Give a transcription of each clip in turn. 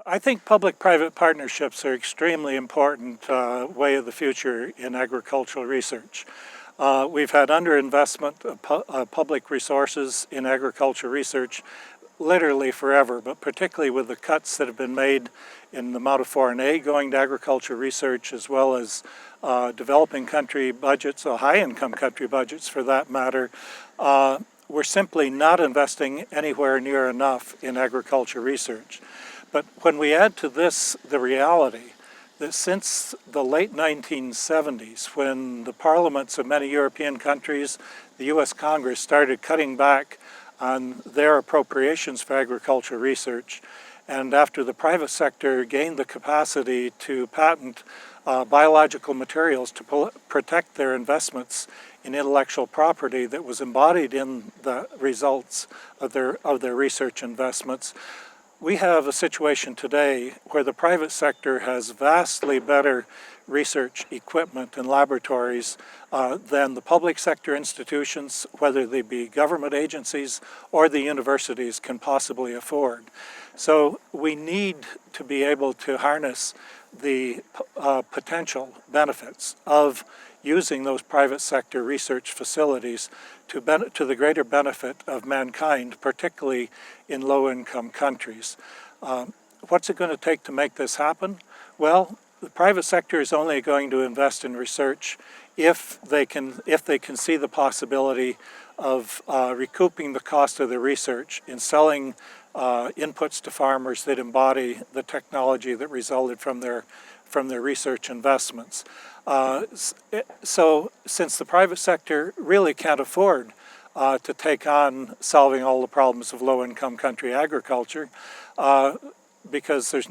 I think public-private partnerships are extremely important way of the future in agricultural research. We've had underinvestment of public resources in agriculture research literally forever, but particularly with the cuts that have been made in the amount of foreign aid going to agriculture research, as well as developing country budgets, or high-income country budgets for that matter. We're simply not investing anywhere near enough in agriculture research. But when we add to this the reality that since the late 1970s, when the parliaments of many European countries, the US Congress started cutting back on their appropriations for agriculture research, and after the private sector gained the capacity to patent biological materials to protect their investments in intellectual property that was embodied in the results of their research investments, we have a situation today where the private sector has vastly better research equipment and laboratories than the public sector institutions, whether they be government agencies or the universities, can possibly afford. So we need to be able to harness the potential benefits of using those private sector research facilities to the greater benefit of mankind, particularly in low-income countries. What's it going to take to make this happen? Well, the private sector is only going to invest in research if they can see the possibility of recouping the cost of their research in selling inputs to farmers that embody the technology that resulted from their research investments. So since the private sector really can't afford to take on solving all the problems of low-income country agriculture, because there's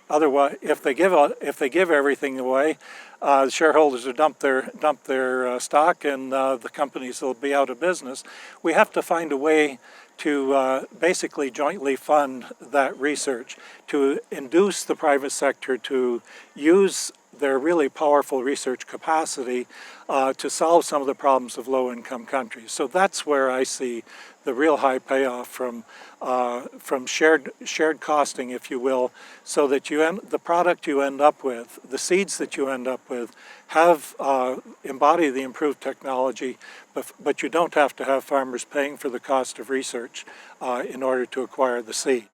otherwise, if they give everything away, the shareholders will dump their stock, and the companies will be out of business. We have to find a way to basically jointly fund that research, to induce the private sector to use their really powerful research capacity to solve some of the problems of low-income countries. So that's where I see the real high payoff from shared costing, if you will, so that the product you end up with, the seeds that you end up with, have embody the improved technology, but you don't have to have farmers paying for the cost of research in order to acquire the seed.